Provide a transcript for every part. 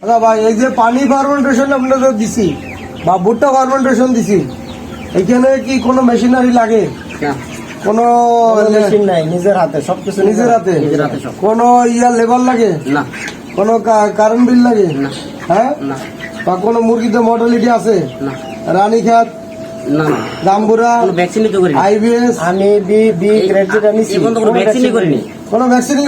আচ্ছা ভাই, এই যে পানি ফার্মেন্টেশন আপনাদের দিছি বা ভুট্টা ফার্মেন্টেশন দিছি, এখানে কি কোনো মেশিনারি লাগে? কোনো মেশিন নাই, নিজের হাতে সবকিছু, নিজের হাতে? সব। কোনো লেবার লাগে না, কোনো কারেন্ট বিল লাগে? না, হ্যাঁ, না, বা কোনো মুরগিতে মর্টালিটি আছে? না, রানীক্ষেত, না, না, জাম্বুরা, কোনো ভ্যাকসিনই তো করিনি। আইবিএস? আমি বি গ্রেড যেটা নিছি, কোনো ভ্যাকসিনই করেন না? কোনো ভ্যাকসিনই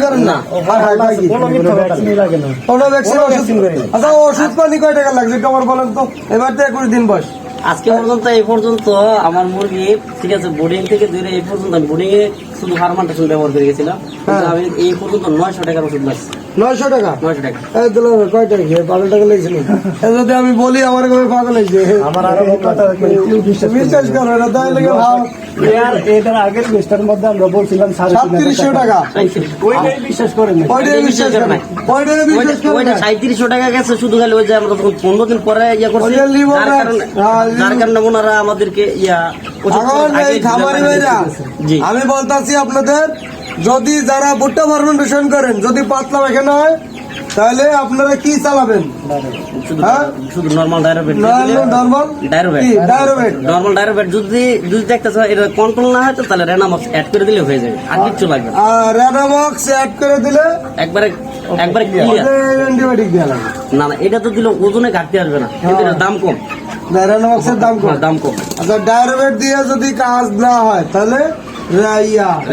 লাগে না। কোনো ভ্যাকসিন ওষুধ করেন? আচ্ছা, ওষুধ পানি কয় টাকা লাগছে একটু আমার বলেন তো। এবার তো 21 দিন বয়স। আজকে পর্যন্ত এই পর্যন্ত আমার মুরগি ঠিক আছে বোর্ডিং থেকে দূরে এই পর্যন্ত আমি বোর্ডিং এ শুধু ফার্মান্টেশন ব্যবহার করে গেছিলাম, কিন্তু আমি এই পর্যন্ত 900 টাকার ওষুধ লাগছে। 900 টাকা? 900 টাকা। এই দিল কয় টাকা? 12 টাকা লেগেছিল। যদি আমি বলি আমার কবে পাগল হয়েছে, আমার আরো কথা বিশ্বাস করো না, তাই লেগে ভাব। এটার আগের লিস্টের মধ্যে আমরা বলছিলাম 3700 টাকা। ওইটাই বিশ্বাস করেন না, ওইটাই বিশ্বাস করেন না। ওইটাই বিশ্বাস করেন ওইটা না। 3700 টাকা গেছে শুধু খালি ওই যে আমরা তখন 15 দিন পরে ইয়া করছি, ওইটা লিভ যার ওভার। কারণে ওনারা আমাদেরকে এখন এই খামারি ভাইরা, জি আমি বলতাছি আপনাদের, যদি যারা ভুট্টা ফার্মেন্টেশন করেন, যদি পাতলা পায়খানা হয়, তাহলে আপনারা কি চালাবেন? হ্যাঁ, শুধু নরমাল ডায়রোবেট নরমাল ডায়রোবেট। নরমাল ডায়রোবেট যদি দেখতে চাই এটা কন্ট্রোল না হয় তো তাহলে রেনামক্স অ্যাড করে দিলে হয়ে যাবে, আর কিচ্ছু লাগবে না। আর রেনামক্স অ্যাড করে দিলে একবারে ক্লিয়ার। অ্যান্টিবায়োটিক দেওয়া লাগে? না না, এটা তো দিলে ওজনে ঘাটতি আসবে না, কিন্তু এটার দাম কম। রেনামক্সের দাম কম? দাম কম। আচ্ছা, ডায়রোবেট দিয়ে যদি কাজ না হয় তাহলে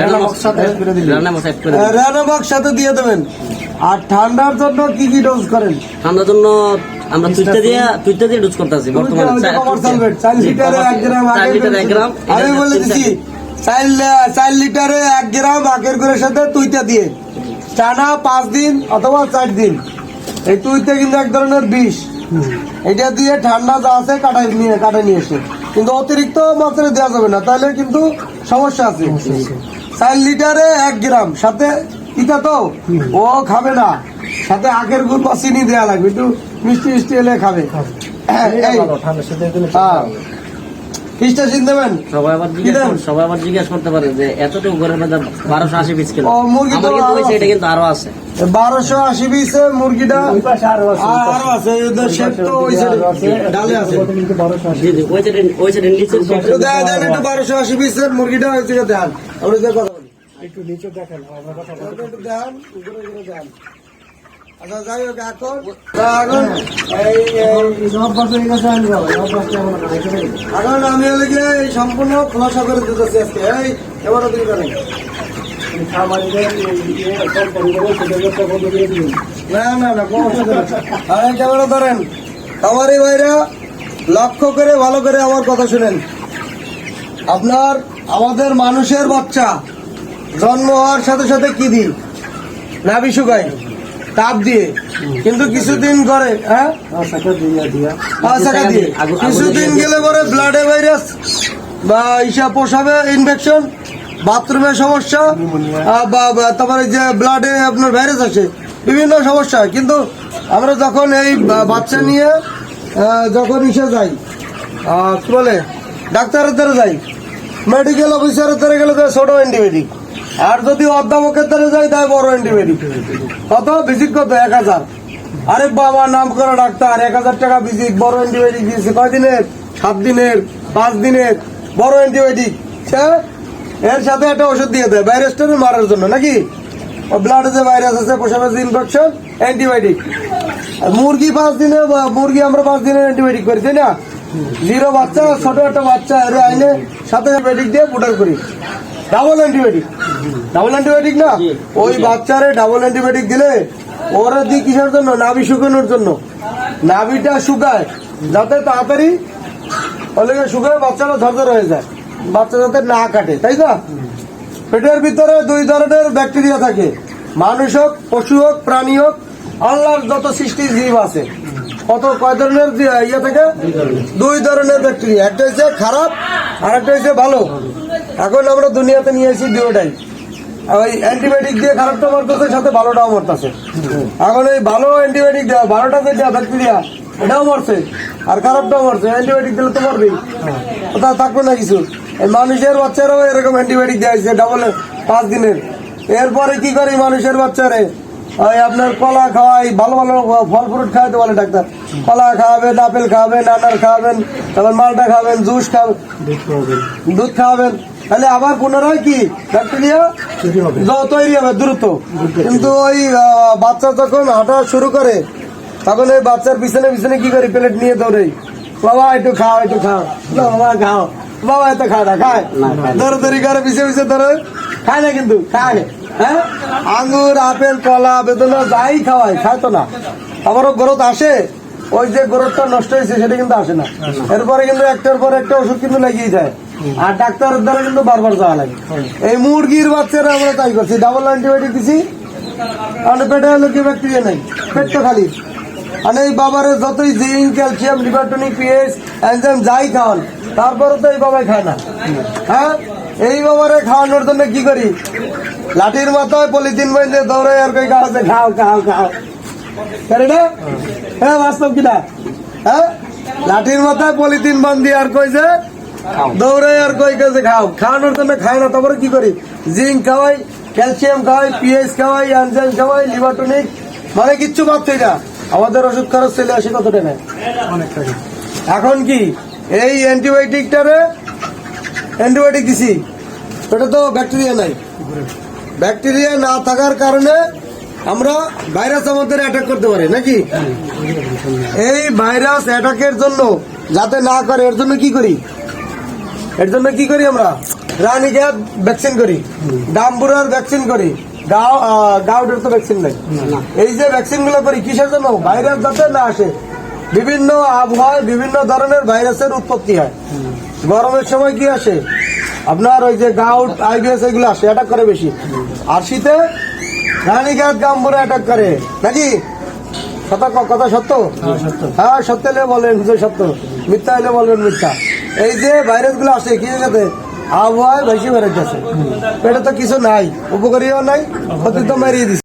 রেনামক্স অ্যাড করে দিলে রেনামক্স সাথে দিয়ে দেবেন। আর ঠান্ডার জন্য কি কি ডোজ করেন? ঠান্ডার জন্য আমরা তুইটা দিয়ে ডোজ করতেছি বর্তমানে 4 লিটারে 1 গ্রাম। 4 লিটার 1 গ্রাম। আমি বলে দিচ্ছি 4 লিটারে 1 গ্রাম আগের গুলোর সাথে তুইটা দিয়ে টানা 5 দিন অথবা 4 দিন। এই তুইতে কিন্তু এক ধরনের বিষ, এটা দিয়ে ঠান্ডা যা আছে কাটাই নিয়ে এসে, কিন্তু অতিরিক্ত মাত্রায় দেওয়া যাবে না, তাহলে কিন্তু সমস্যা আছে। 4 লিটারে 1 গ্রাম সাথে ইটা তো ও খাবে না, সাথে আখের গুড় বা চিনি দেওয়া লাগবে, একটু মিষ্টি মিষ্টি এলে খাবে। ফিসটা চিনতে দেবেন। সবাই আবার জিজ্ঞাসা করতে পারে যে এতটুকু ঘরের মধ্যে 1280 পিস কিলো মুরগি তো এটা কিন্তু আরো আছে 1280 পিসে মুরগিটা আরো আছে। শেপ তো ওই সাইডে ডালে আছে। ওই সাইডে নিচে একটু দেখা দেন, একটু 1280 পিসের মুরগিটা হয়েছে দেখান। আমরা যে কথা বলি একটু নিচে দেখেন, একটু দেখান, উপরে উপরে দেখান। আচ্ছা, যাই হোক, এখন আমি হলে গিয়ে এই সম্পূর্ণ খোলাসা করে দিতেছি আজকে। এই এবারও দিই করেন না ক্যামেরা ধরেন। খামারি ভাইরা লক্ষ্য করে ভালো করে আমার কথা শুনেন। আমাদের মানুষের বাচ্চা জন্ম হওয়ার সাথে সাথে কি দিই? নাভি শুকায় তাপ দিয়ে, কিন্তু কিছুদিন করে কিছুদিন গেলে পরে ব্লাডে ভাইরাস বা পোষাবে ইনফেকশন, বাথরুমের সমস্যা, তারপরে যে ব্লাডে আপনার ভাইরাস আসে, বিভিন্ন সমস্যা। কিন্তু আমরা যখন এই বাচ্চা নিয়ে যখন যাই কি বলে ডাক্তারের দ্বারা যাই, মেডিকেল অফিসারের দ্বারা গেলে ছোট অ্যান্টিবায়োটিক, আর যদি অধ্যাপকের দ্বারা যাই তাই বড় অ্যান্টিবায়োটিক। কত ভিজিট কত? 1000। আরে বাবা, নাম করা ডাক্তার, 1000 টাকা ভিজিট। বড় অ্যান্টিবায়োটিক দিয়েছে কয় দিনের? 7 দিনের, 5 দিনের বড় অ্যান্টিবায়োটিক। এর সাথে একটা ওষুধ দিয়ে দেয় ভাইরাসটা মারার জন্য, নাকি? ব্লাডে যে ভাইরাস আছে, পোষাবে যে ইনফেকশন, অ্যান্টিবায়োটিক। মুরগি 5 দিনে, মুরগি আমরা 5 দিনের অ্যান্টিবায়োটিক করি, তাই না? 0 বাচ্চা, ছোট একটা বাচ্চা এর আইনে সাথে অ্যান্টিবায়োটিক দিয়ে পুটার করি। ডাবল অ্যান্টিবায়োটিক না? ওই বাচ্চারে ডাবল অ্যান্টিবায়োটিক দিলে ওরা দিই কিসের জন্য? নাভি শুকানোর জন্য। নাভিটা শুকায় যাতে তাড়াতাড়ি শুকায় বাচ্চারা ঝরঝর হয়ে যায়, বাচ্চা যাতে না কাটে, তাই না? পেটের ভিতরে 2 ধরনের ব্যাকটেরিয়া থাকে, মানুষ হোক, পশু হোক, প্রাণী হোক, আল্লাহর যত সৃষ্টি জীব আছে, কয় ধরনের ইয়ে থাকে? 2 ধরনের ব্যাকটেরিয়া। একটা হচ্ছে খারাপ আর একটা হচ্ছে ভালো। এখন আমরা দুনিয়াতে নিয়ে এসেছি দুটোটাই। ওই অ্যান্টিবায়োটিক দিয়ে খারাপটা মরতেছে, সাথে ভালোটাও মরতেছে। এখন এই ভালো অ্যান্টিবায়োটিক দেওয়া, ভালোটা যেটা ব্যাকটেরিয়া এটাও মরছে আর খারাপটাও মরছে। অ্যান্টিবায়োটিক দিলে তো মরবেই, ওটা থাকবে না কিছু। এই মানুষের বাচ্চারাও এরকম অ্যান্টিবায়োটিক দেওয়া হয়েছে ডাবল 5 দিনের। এরপরে কি করে মানুষের বাচ্চারে ওই আপনার কলা খাওয়াই, ভালো ভালো ফল ফ্রুট খাওয়াতে বলে ডাক্তার। কলা খাওয়াবেন, আপেল খাওয়াবেন, আনার খাওয়াবেন, তারপর মালটা খাবেন, জুস খাবেন, দুধ খাওয়াবেন, তাহলে আবার পুনরায় কি ব্যাকটেরিয়া তৈরি হবে দ্রুত। কিন্তু ওই বাচ্চা যখন হাঁটা শুরু করে তখন ওই বাচ্চার পিছনে পিছনে কি করি, প্লেট নিয়ে দৌড়ে, বাবা একটু খাও, একটু খাও, না বাবা খাও, বাবা এত খায় না, খায় দৌড়ি করে পিছিয়ে পিছিয়ে ধরে খায় না, কিন্তু খায়। হ্যাঁ, আঙ্গুর, আপেল, কলা, বেদনা যাই খাওয়াই খায় তো না, আবারও গ্রোথ আসে, ওই যে গ্রোথটা নষ্ট হয়েছে সেটা কিন্তু আসে না। এরপরে কিন্তু একটার পর একটা ওষুধ কিন্তু লাগিয়ে যায়, আর ডাক্তারের দ্বারা কিন্তু বারবার যাওয়া লাগে। এই মুরগির বাচ্চারা আমরা তাই করছি, ডাবল অ্যান্টিবায়োটিক দিছি, আর পেটে হলো কি ব্যাকটেরিয়া নাই, পেট তো খালি। আর এই বাবারে যতই zinc, calcium, liver tonic, pH, enzyme যাই খাওয়ান, তারপরে তো এই বাবাই খায় না। হ্যাঁ, এই বাবারে খাওয়ানোর জন্য কি করি, লাঠির মাথায় পলিথিন বাইন্ধে দৌড়ে আর কই খাওয়াচ্ছে, খাও খাও খাও, তাই না? হ্যাঁ, বাস্তব কিনা? হ্যাঁ, লাঠির মাথায় পলিথিন বান্ধি আর কই যে দৌড়ে আর কই কাছে খাও, খাওয়ানোর জন্য খায় না। তারপরে কি করি, জিঙ্ক খাওয়াই, ক্যালসিয়াম খাওয়াই, পিএইচ খাওয়াই, এনজাইম খাওয়াই, লিভার টনিক, মানে কিচ্ছু পাচ্ছি না। আমাদের ওষুধ খরচ চলে আসে কত টাকা, অনেক টাকা। এখন কি এই অ্যান্টিবায়োটিক দিছি, এটা তো ব্যাকটেরিয়া নাই, ব্যাকটেরিয়া না থাকার কারণে আমরা ভাইরাস আমাদের অ্যাটাক করতে পারি নাকি? এই ভাইরাস অ্যাটাকের জন্য যাতে না করে এর জন্য কি করি, আমরা রানীক্ষেত ভ্যাকসিন করি, ডাম্বুরার ভ্যাকসিন করি, গাউটের তো ভ্যাকসিন নাই। এই যে ভ্যাকসিন গুলো করি কিসের জন্য, ভাইরাস যাতে না আসে। বিভিন্ন আবহাওয়ায় বিভিন্ন ধরনের ভাইরাসের উৎপত্তি হয়। গরমের সময় কি আসে আপনার, ওই যে গাউট, আইবিএস এগুলো আসে, অ্যাটাক করে বেশি। আর শীতে রানীক্ষেত, গাম্বুরা অ্যাটাক করে নাকি? কথা সত্য? হ্যাঁ, সত্য হলে বলবেন যে সত্য, মিথ্যা হলে বলবেন মিথ্যা। এই যে ভাইরাস গুলো আসে কি সাথে, আবহাওয়ায় বেশি ভাইরাস আছে, এটা তো কিছু নাই, উপকারীও নাই, ক্ষতি তো মেরিয়ে দিচ্ছে।